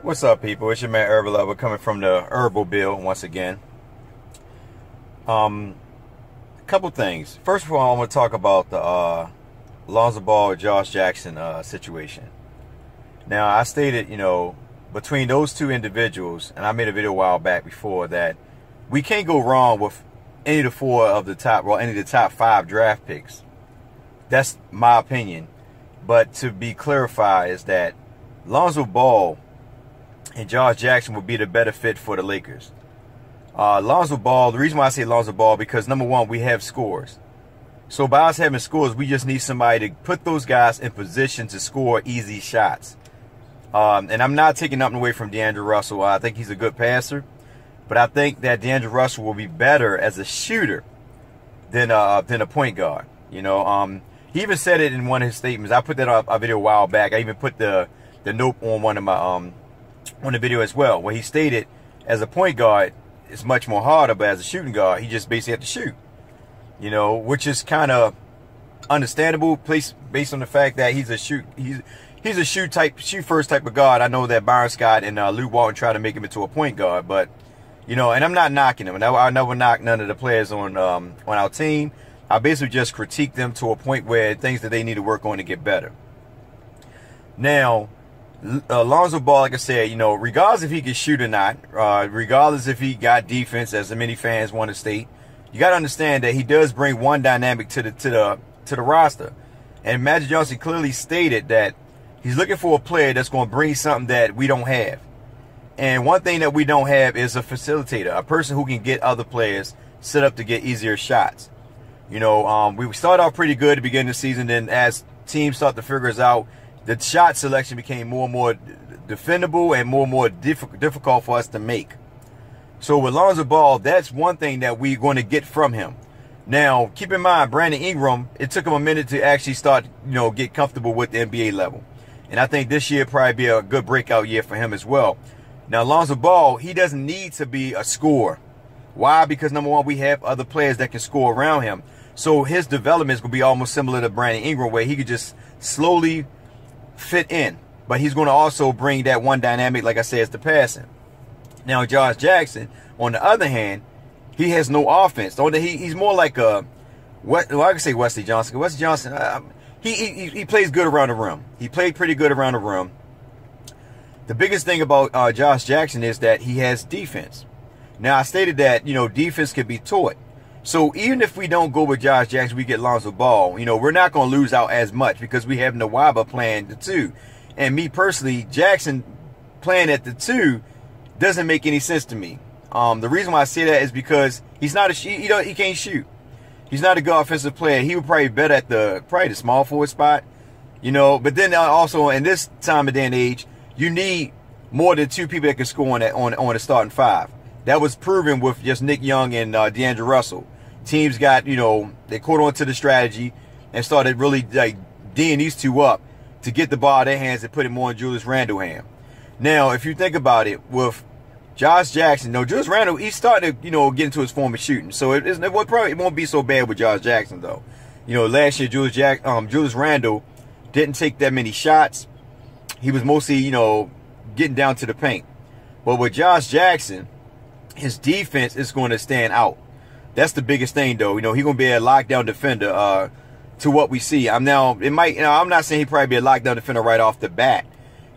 What's up, people? It's your man Herbal Lover coming from the Herbal Bill once again. A couple things. First of all, I want to talk about the Lonzo Ball Josh Jackson situation. Now, I stated, between those two individuals, and I made a video a while back before, that we can't go wrong with any of the four of the top, well, any of the top 5 draft picks. That's my opinion. But to be clarified is that Lonzo Ball and Josh Jackson would be the better fit for the Lakers. Lonzo Ball, the reason why I say Lonzo Ball, because number one, we have scores. So by us having scores, we just need somebody to put those guys in position to score easy shots. And I'm not taking nothing away from D'Angelo Russell. I think he's a good passer. But I think that D'Angelo Russell will be better as a shooter than a point guard. He even said it in one of his statements. I put that up a video a while back. I even put the note on one of my on the video as well, where he stated as a point guard it's much more harder, but as a shooting guard he just basically have to shoot. Which is kind of understandable based on the fact that he's a shoot first type of guard. I know that Byron Scott and Luke Walton try to make him into a point guard, but and I'm not knocking him. I never knock none of the players on our team. I basically just critique them to a point where things that they need to work on to get better. Now, Lonzo Ball, like I said, regardless if he can shoot or not, regardless if he got defense, as many fans want to state, you got to understand that he does bring one dynamic to the roster. And Magic Johnson clearly stated that he's looking for a player that's going to bring something that we don't have. And one thing that we don't have is a facilitator, a person who can get other players set up to get easier shots. We started off pretty good at the beginning of the season. Then as teams start to figure us out, the shot selection became more and more defendable and more difficult for us to make. So with Lonzo Ball, that's one thing that we're going to get from him. Now, keep in mind, Brandon Ingram, it took him a minute to actually start, get comfortable with the NBA level. And I think this year probably be a good breakout year for him as well. Now, Lonzo Ball, he doesn't need to be a scorer. Why? Because number one, we have other players that can score around him. So his development is going to be almost similar to Brandon Ingram, where he could just slowly fit in. But he's going to also bring that one dynamic, like I said, is the passing. Now, Josh Jackson, on the other hand, he has no offense. He's more like I can say Wesley Johnson. Wesley Johnson, he plays good around the rim. He played pretty good around the rim. The biggest thing about Josh Jackson is that he has defense. Now, I stated that, defense can be taught. So even if we don't go with Josh Jackson, we get Lonzo Ball, we're not going to lose out as much because we have Nwaba playing the 2. And me personally, Jackson playing at the 2 doesn't make any sense to me. The reason why I say that is because he's not he can't shoot. He's not a good offensive player. He would probably be better at the small forward spot, But then also in this time of day and age, you need more than 2 people that can score on the starting 5. That was proven with just Nick Young and D'Angelo Russell. Teams got, they caught on to the strategy and started really D'ing these 2 up to get the ball out of their hands and put it more in Julius Randle's hand. Now, if you think about it, with Josh Jackson, Julius Randle, he's starting to, get into his form of shooting. So it won't be so bad with Josh Jackson, though. Last year, Julius Randle didn't take that many shots. He was mostly, getting down to the paint. But with Josh Jackson, his defense is going to stand out. That's the biggest thing, though. He's going to be a lockdown defender to what we see. I'm not saying he'd probably be a lockdown defender right off the bat,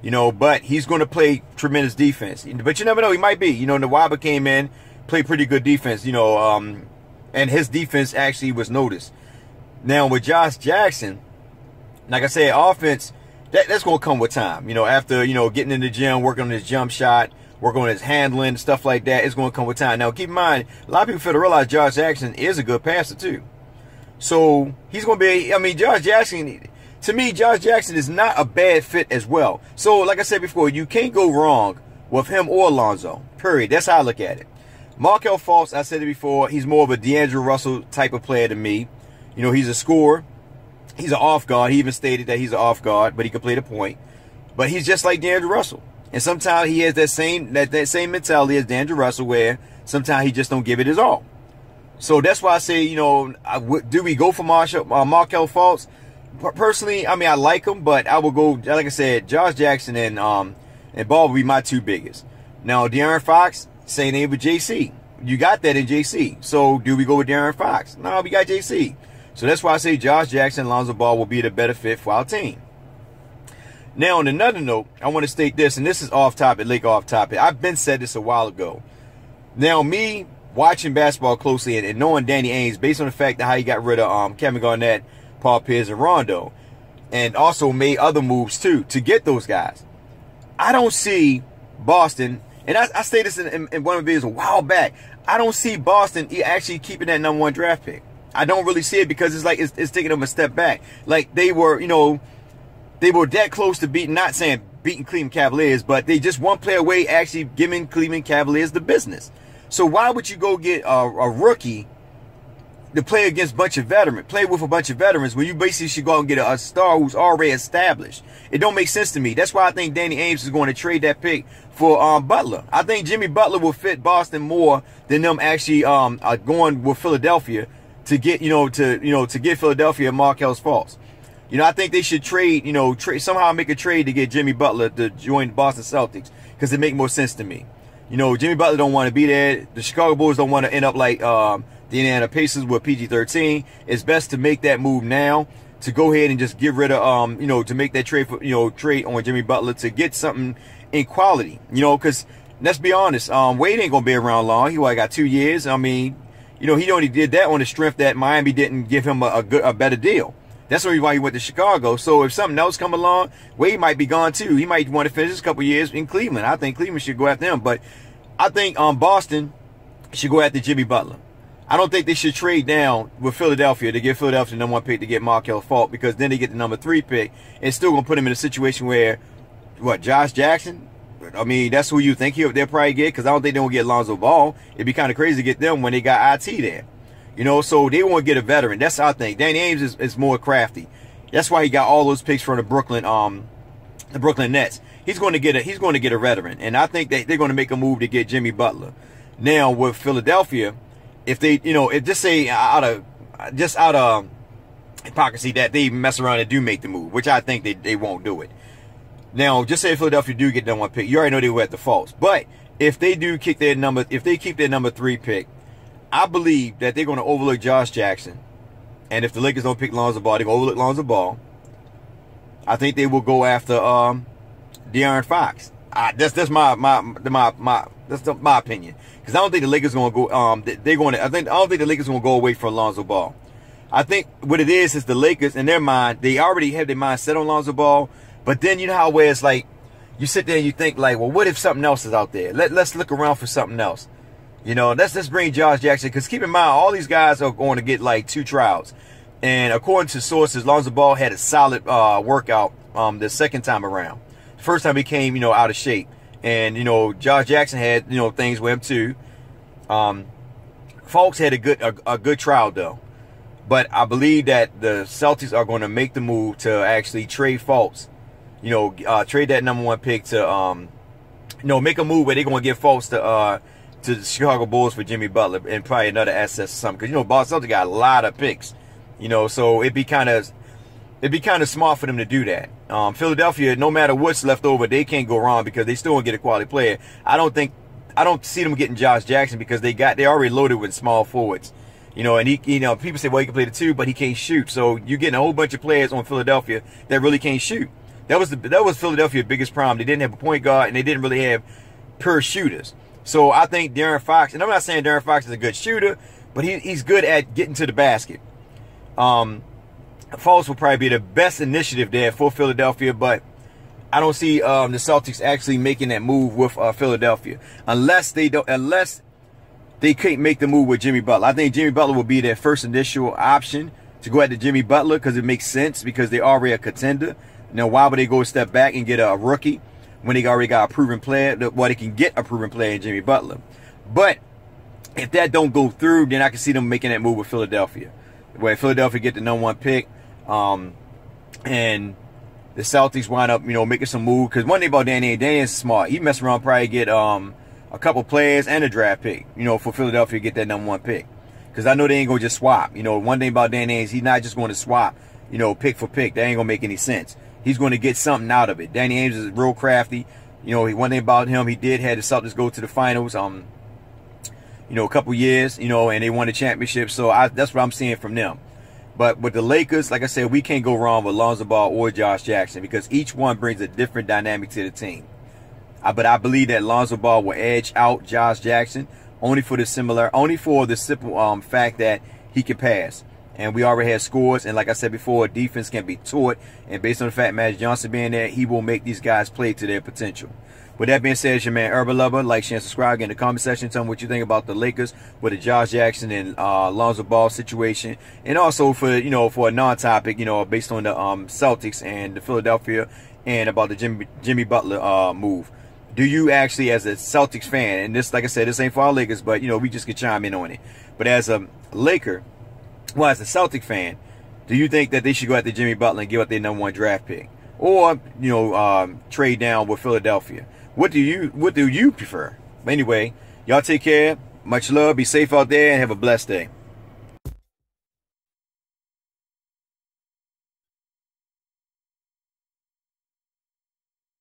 but he's going to play tremendous defense. But you never know, he might be. Nwaba came in, played pretty good defense, and his defense actually was noticed. Now, with Josh Jackson, like I said, offense, that's going to come with time. After, getting in the gym, working on his jump shot, working on his handling, stuff like that, it's going to come with time. Now, keep in mind, a lot of people fail to realize Josh Jackson is a good passer, too. So, he's going to be, Josh Jackson, to me, Josh Jackson is not a bad fit as well. So, like I said before, you can't go wrong with him or Lonzo, period. That's how I look at it. Markelle Fultz, I said it before, he's more of a D'Angelo Russell type of player than me. He's a scorer. He's an off guard. He even stated that he's an off guard, but he can play the point. But he's just like D'Angelo Russell. And sometimes he has that same mentality as D'Angelo Russell, where sometimes he just don't give it his all. So that's why I say, do we go for Markelle Fultz? Personally, I like him, but I would go, like I said, Josh Jackson and and Ball will be my two biggest. Now, De'Aaron Fox, same name with JC. You got that in JC. So, do we go with De'Aaron Fox? No, we got JC. So, that's why I say Josh Jackson and Lonzo Ball will be the better fit for our team. Now, on another note, I want to state this, and this is off topic, Lake off topic. I've been said this a while ago. Now, me watching basketball closely and knowing Danny Ainge, based on the fact that how he got rid of Kevin Garnett, Paul Pierce, and Rondo, and also made other moves too to get those guys. I don't see Boston, and I stated this in one of the videos a while back. I don't see Boston actually keeping that #1 draft pick. I don't really see it because it's like it's taking them a step back. Like they were, they were that close to beating, not saying beating Cleveland Cavaliers, but they just one player away actually giving Cleveland Cavaliers the business. So why would you go get a rookie to play against a bunch of veterans, play with a bunch of veterans, when you basically should go out and get a star who's already established? It don't make sense to me. That's why I think Danny Ainge is going to trade that pick for Butler. I think Jimmy Butler will fit Boston more than them actually going with Philadelphia to get to get Philadelphia Markel's Fultz. I think they should trade, somehow make a trade to get Jimmy Butler to join the Boston Celtics, because it makes more sense to me. Jimmy Butler don't want to be there. The Chicago Bulls don't want to end up like the Indiana Pacers with PG-13. It's best to make that move now, to go ahead and just get rid of, to make that trade for, trade on Jimmy Butler to get something in quality, because let's be honest, Wade ain't gonna be around long. He got 2 years. I mean, he only did that on the strength that Miami didn't give him a better deal. That's the reason why he went to Chicago. So if something else come along, Wade might be gone too. He might want to finish a couple years in Cleveland. I think Cleveland should go after him. But I think Boston should go after Jimmy Butler. I don't think they should trade down with Philadelphia to give Philadelphia the #1 pick to get Markel Fultz, because then they get the #3 pick. It's still going to put him in a situation where, Josh Jackson? I mean, that's who you think they'll probably get, because I don't think they're going to get Lonzo Ball. It'd be kind of crazy to get them when they got IT there. So they want to get a veteran. That's how I think. Danny Ainge is more crafty. That's why he got all those picks from the Brooklyn Nets. He's going to get a veteran, and I think that they're going to make a move to get Jimmy Butler. Now with Philadelphia, if they, if just say out of hypocrisy that they mess around and do make the move, which I think they won't do it. Now, just say Philadelphia do get that #1 pick, you already know they were at the Fultz. But if they do keep their #3 pick, I believe that they're going to overlook Josh Jackson. And if the Lakers don't pick Lonzo Ball, they're going to overlook Lonzo Ball. I think they will go after De'Aaron Fox. That's my opinion. Because I don't think the Lakers are going to go. I don't think the Lakers are going to go away from Lonzo Ball. I think what it is the Lakers, in their mind, they already have their mind set on Lonzo Ball. But then you know how where it's like you sit there and you think like, well, what if something else is out there? Let's look around for something else. Let's bring Josh Jackson, because keep in mind, all these guys are going to get like 2 trials. And according to sources, Lonzo Ball had a solid workout the second time around. The first time he came, out of shape. And, Josh Jackson had, things with him too. Folks had a good trial though. But I believe that the Celtics are going to make the move to actually trade Fultz. Trade that #1 pick to, make a move where they're going to give Fultz to the Chicago Bulls for Jimmy Butler and probably another asset or something. Because, Boston Celtics got a lot of picks. So it'd be kind of smart for them to do that. Philadelphia, no matter what's left over, they can't go wrong because they still won't get a quality player. I don't see them getting Josh Jackson because they already loaded with small forwards. And he, people say, well, he can play the 2, but he can't shoot. So you're getting a whole bunch of players on Philadelphia that really can't shoot. That was Philadelphia's biggest problem. They didn't have a point guard, and they didn't really have pure shooters. So I think De'Aaron Fox, and I'm not saying De'Aaron Fox is a good shooter, but he's good at getting to the basket. Fultz will probably be the best initiative there for Philadelphia, but I don't see the Celtics actually making that move with Philadelphia unless they can't make the move with Jimmy Butler. I think Jimmy Butler will be their first initial option to go at the Jimmy Butler because it makes sense because they're already a contender. Now, why would they go a step back and get a rookie when they already got a proven player? Well, they can get a proven player in Jimmy Butler. But if that don't go through, then I can see them making that move with Philadelphia, where Philadelphia get the #1 pick, and the Celtics wind up, making some move. Because one thing about Danny is smart. He mess around, probably get a couple players and a draft pick, for Philadelphia to get that #1 pick. Because I know they ain't gonna just swap. One thing about Danny is he's not just going to swap, pick for pick. That ain't gonna make any sense. He's going to get something out of it. Danny Ainge is real crafty. You know, one thing about him, he did have the Celtics go to the finals, you know, a couple years, you know, and they won the championship. So that's what I'm seeing from them. But with the Lakers, like I said, we can't go wrong with Lonzo Ball or Josh Jackson because each one brings a different dynamic to the team. But I believe that Lonzo Ball will edge out Josh Jackson only for the simple fact that he can pass. And we already had scores. And like I said before, defense can be taught. And based on the fact Magic Johnson being there, he will make these guys play to their potential. With that being said, it's your man Urban Lover. Like, share, and subscribe. Get in the comment section. Tell me what you think about the Lakers with the Josh Jackson and Lonzo Ball situation. And also for, you know, for a non-topic, you know, based on the Celtics and the Philadelphia and about the Jimmy Butler move. Do you actually, as a Celtics fan, and this, like I said, this ain't for our Lakers, but, you know, we just could chime in on it. But as a Laker, well, as a Celtic fan, do you think that they should go after Jimmy Butler and give up their #1 draft pick? Or, you know, trade down with Philadelphia? What do you prefer? But anyway, y'all take care. Much love. Be safe out there and have a blessed day.